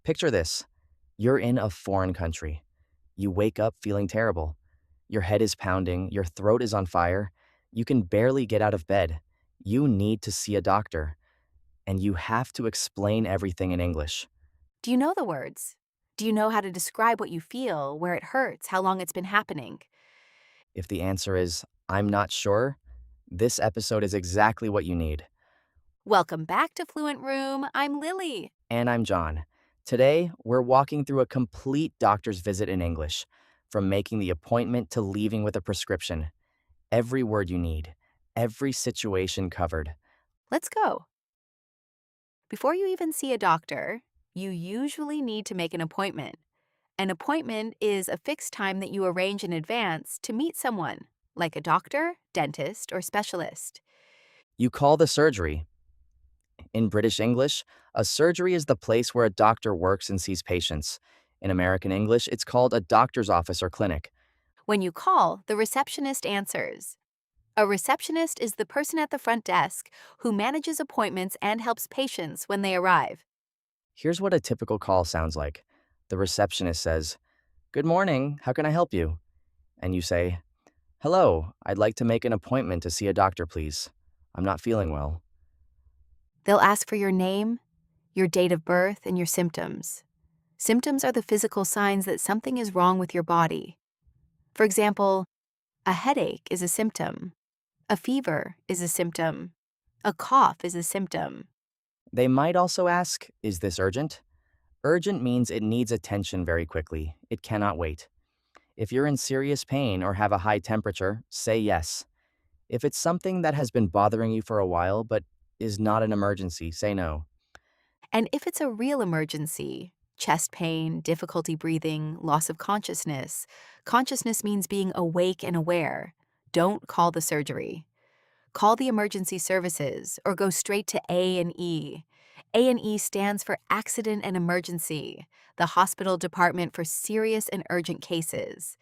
Picture this. You're in a foreign country. You wake up feeling terrible. Your head is pounding, your throat is on fire. You can barely get out of bed. You need to see a doctor, and you have to explain everything in English. Do you know the words? Do you know how to describe what you feel, where it hurts, how long it's been happening? If the answer is, I'm not sure, this episode is exactly what you need. Welcome back to Fluent Room. I'm Lily. And I'm John. Today, we're walking through a complete doctor's visit in English, from making the appointment to leaving with a prescription. Every word you need, every situation covered. Let's go. Before you even see a doctor, you usually need to make an appointment. An appointment is a fixed time that you arrange in advance to meet someone, like a doctor, dentist, or specialist. You call the surgery. In British English, a surgery is the place where a doctor works and sees patients. In American English, it's called a doctor's office or clinic. When you call, the receptionist answers. A receptionist is the person at the front desk who manages appointments and helps patients when they arrive. Here's what a typical call sounds like. The receptionist says, "Good morning, how can I help you?" And you say, "Hello, I'd like to make an appointment to see a doctor, please. I'm not feeling well." They'll ask for your name, your date of birth, and your symptoms. Symptoms are the physical signs that something is wrong with your body. For example, a headache is a symptom. A fever is a symptom. A cough is a symptom. They might also ask, "Is this urgent?" Urgent means it needs attention very quickly. It cannot wait. If you're in serious pain or have a high temperature, say yes. If it's something that has been bothering you for a while but is not an emergency, say no. And if it's a real emergency, chest pain, difficulty breathing, loss of consciousness, consciousness means being awake and aware. Don't call the surgery. Call the emergency services or go straight to A&E. A&E stands for Accident and Emergency, the hospital department for serious and urgent cases.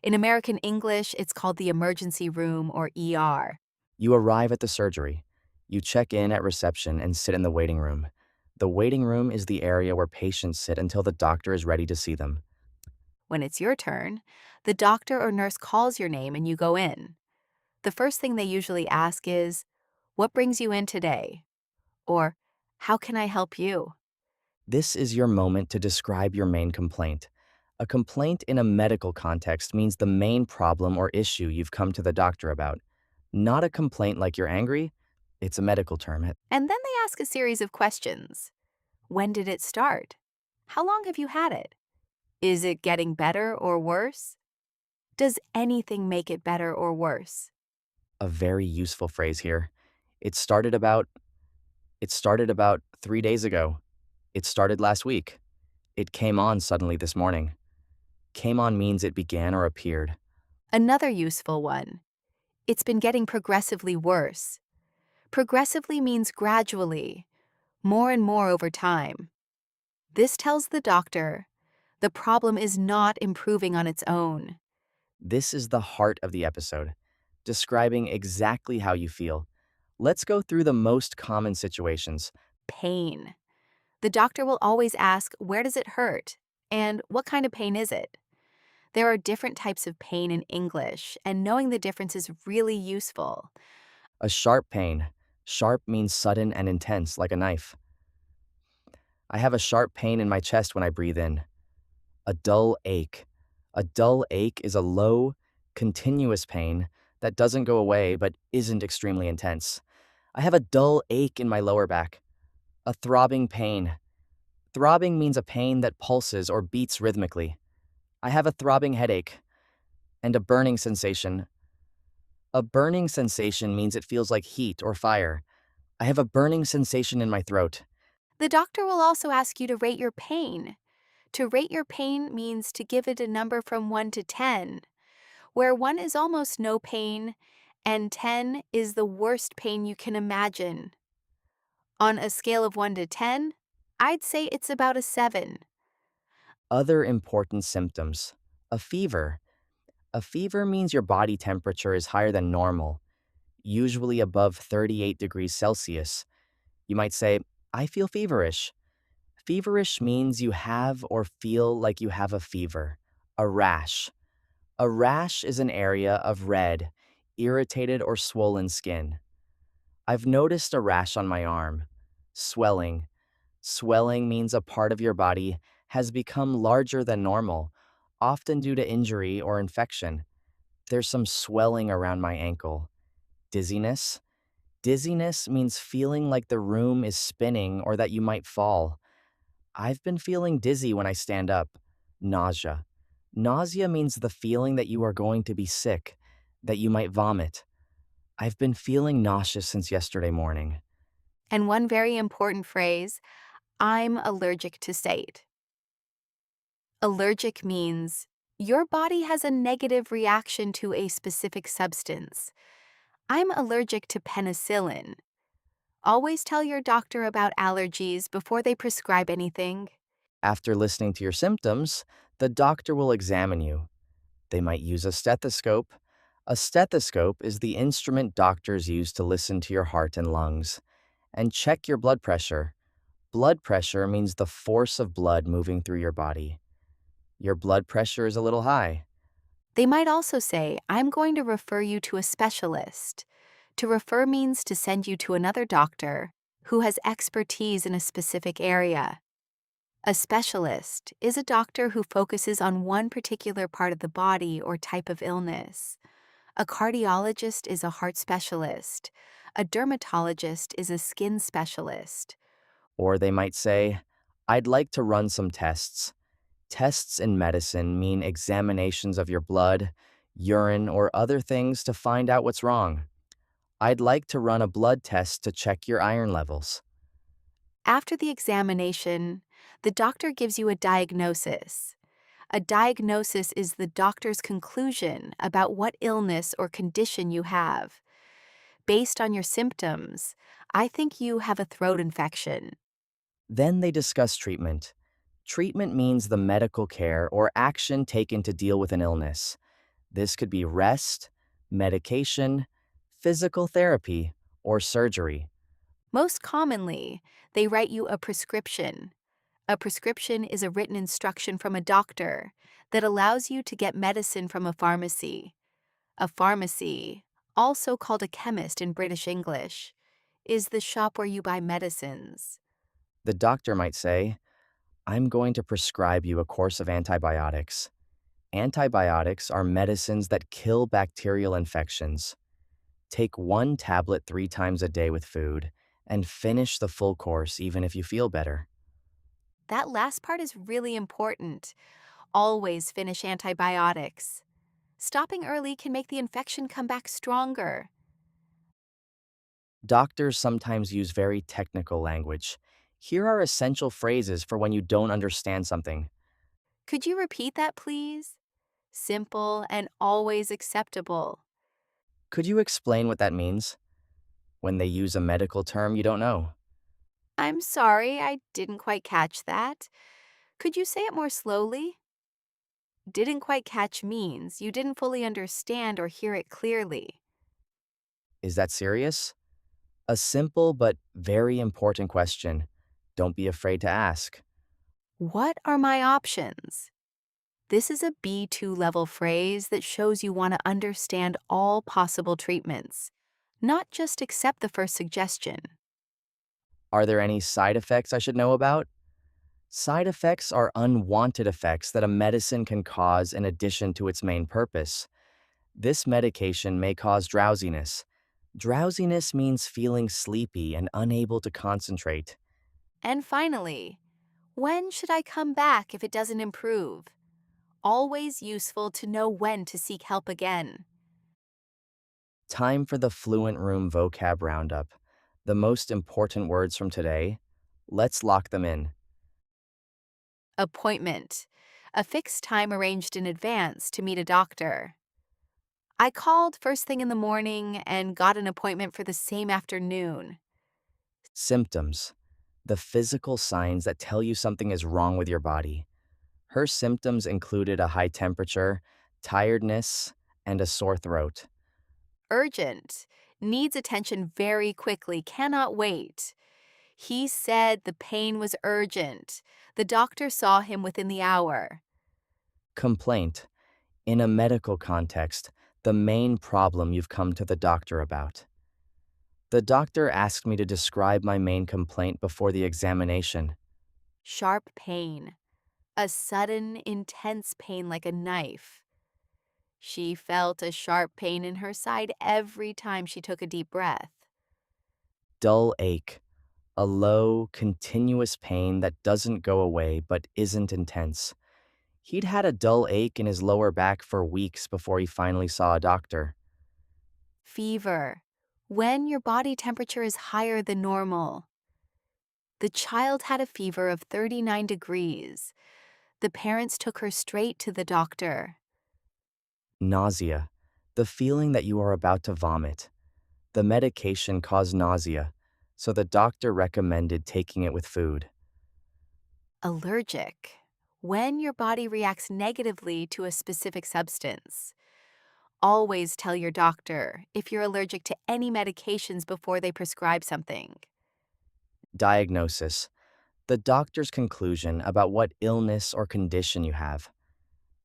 In American English, it's called the emergency room or ER. You arrive at the surgery. You check in at reception and sit in the waiting room. The waiting room is the area where patients sit until the doctor is ready to see them. When it's your turn, the doctor or nurse calls your name and you go in. The first thing they usually ask is, "What brings you in today?" Or, "How can I help you?" This is your moment to describe your main complaint. A complaint in a medical context means the main problem or issue you've come to the doctor about. Not a complaint like you're angry, it's a medical term. And then they ask a series of questions. When did it start? How long have you had it? Is it getting better or worse? Does anything make it better or worse? A very useful phrase here. It started about it started about 3 days ago. It started last week. It came on suddenly this morning. Came on means it began or appeared. Another useful one. It's been getting progressively worse. Progressively means gradually, more and more over time. This tells the doctor the problem is not improving on its own. This is the heart of the episode, describing exactly how you feel. Let's go through the most common situations. Pain. The doctor will always ask, where does it hurt? And what kind of pain is it? There are different types of pain in English, and knowing the difference is really useful. A sharp pain. Sharp means sudden and intense, like a knife. I have a sharp pain in my chest when I breathe in. A dull ache. A dull ache is a low, continuous pain that doesn't go away but isn't extremely intense. I have a dull ache in my lower back. A throbbing pain. Throbbing means a pain that pulses or beats rhythmically. I have a throbbing headache. And a burning sensation. A burning sensation means it feels like heat or fire. I have a burning sensation in my throat. The doctor will also ask you to rate your pain. To rate your pain means to give it a number from 1 to 10, where 1 is almost no pain and 10 is the worst pain you can imagine. On a scale of 1 to 10, I'd say it's about a 7. Other important symptoms. A fever. A fever means your body temperature is higher than normal, usually above 38 degrees Celsius. You might say, "I feel feverish." Feverish means you have or feel like you have a fever. A rash. A rash is an area of red, irritated or swollen skin. I've noticed a rash on my arm. Swelling. Swelling means a part of your body has become larger than normal, often due to injury or infection. There's some swelling around my ankle. Dizziness. Dizziness means feeling like the room is spinning or that you might fall. I've been feeling dizzy when I stand up. Nausea. Nausea means the feeling that you are going to be sick, that you might vomit. I've been feeling nauseous since yesterday morning. And one very important phrase, I'm allergic to state. Allergic means your body has a negative reaction to a specific substance. I'm allergic to penicillin. Always tell your doctor about allergies before they prescribe anything. After listening to your symptoms, the doctor will examine you. They might use a stethoscope. A stethoscope is the instrument doctors use to listen to your heart and lungs and check your blood pressure. Blood pressure means the force of blood moving through your body. Your blood pressure is a little high. They might also say, I'm going to refer you to a specialist. To refer means to send you to another doctor who has expertise in a specific area. A specialist is a doctor who focuses on one particular part of the body or type of illness. A cardiologist is a heart specialist. A dermatologist is a skin specialist. Or they might say, I'd like to run some tests. Tests in medicine mean examinations of your blood, urine, or other things to find out what's wrong. I'd like to run a blood test to check your iron levels. After the examination, the doctor gives you a diagnosis. A diagnosis is the doctor's conclusion about what illness or condition you have. Based on your symptoms, I think you have a throat infection. Then they discuss treatment. Treatment means the medical care or action taken to deal with an illness. This could be rest, medication, physical therapy, or surgery. Most commonly, they write you a prescription. A prescription is a written instruction from a doctor that allows you to get medicine from a pharmacy. A pharmacy, also called a chemist in British English, is the shop where you buy medicines. The doctor might say, I'm going to prescribe you a course of antibiotics. Antibiotics are medicines that kill bacterial infections. Take one tablet 3 times a day with food and finish the full course even if you feel better. That last part is really important. Always finish antibiotics. Stopping early can make the infection come back stronger. Doctors sometimes use very technical language. Here are essential phrases for when you don't understand something. Could you repeat that, please? Simple and always acceptable. Could you explain what that means? When they use a medical term you don't know. I'm sorry, I didn't quite catch that. Could you say it more slowly? Didn't quite catch means you didn't fully understand or hear it clearly. Is that serious? A simple but very important question. Don't be afraid to ask. What are my options? This is a B2 level phrase that shows you want to understand all possible treatments, not just accept the first suggestion. Are there any side effects I should know about? Side effects are unwanted effects that a medicine can cause in addition to its main purpose. This medication may cause drowsiness. Drowsiness means feeling sleepy and unable to concentrate. And finally, when should I come back if it doesn't improve? Always useful to know when to seek help again. Time for the FluentRoom vocab roundup. The most important words from today. Let's lock them in. Appointment. A fixed time arranged in advance to meet a doctor. I called first thing in the morning and got an appointment for the same afternoon. Symptoms. The physical signs that tell you something is wrong with your body. Her symptoms included a high temperature, tiredness, and a sore throat. Urgent. Needs attention very quickly, cannot wait. He said the pain was urgent. The doctor saw him within the hour. Complaint. In a medical context, the main problem you've come to the doctor about. The doctor asked me to describe my main complaint before the examination. Sharp pain. A sudden, intense pain like a knife. She felt a sharp pain in her side every time she took a deep breath. Dull ache. A low, continuous pain that doesn't go away but isn't intense. He'd had a dull ache in his lower back for weeks before he finally saw a doctor. Fever. When your body temperature is higher than normal. The child had a fever of 39 degrees. The parents took her straight to the doctor. Nausea. The feeling that you are about to vomit. The medication caused nausea, so the doctor recommended taking it with food. Allergic. When your body reacts negatively to a specific substance. Always tell your doctor if you're allergic to any medications before they prescribe something. Diagnosis. The doctor's conclusion about what illness or condition you have.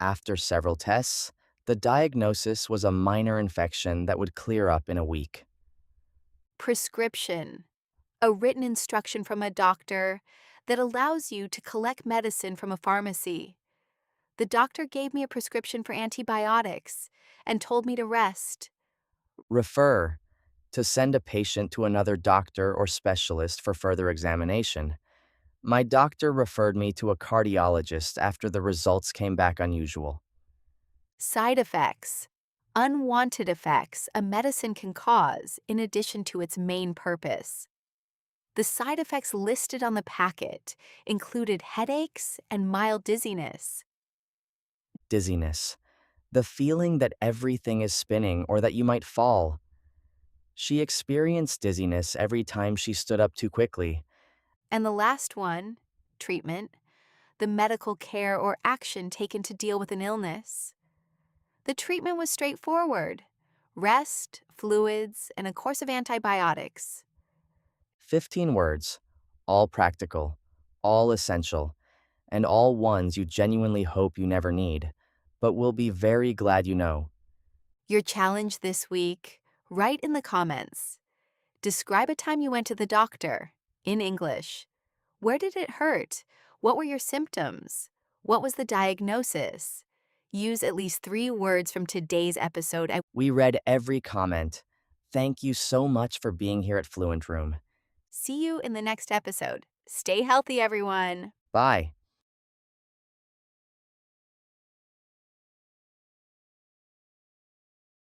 After several tests, the diagnosis was a minor infection that would clear up in a week. Prescription. A written instruction from a doctor that allows you to collect medicine from a pharmacy. The doctor gave me a prescription for antibiotics and told me to rest. Refer. To send a patient to another doctor or specialist for further examination. My doctor referred me to a cardiologist after the results came back unusual. Side effects. Unwanted effects a medicine can cause in addition to its main purpose. The side effects listed on the packet included headaches and mild dizziness. Dizziness. The feeling that everything is spinning or that you might fall. She experienced dizziness every time she stood up too quickly. And the last one, treatment, the medical care or action taken to deal with an illness. The treatment was straightforward: rest, fluids, and a course of antibiotics. 15 words. All practical, all essential, and all ones you genuinely hope you never need, but will be very glad you know. Your challenge this week, write in the comments. Describe a time you went to the doctor, in English. Where did it hurt? What were your symptoms? What was the diagnosis? Use at least 3 words from today's episode. We read every comment. Thank you so much for being here at FluentRoom. See you in the next episode. Stay healthy, everyone. Bye.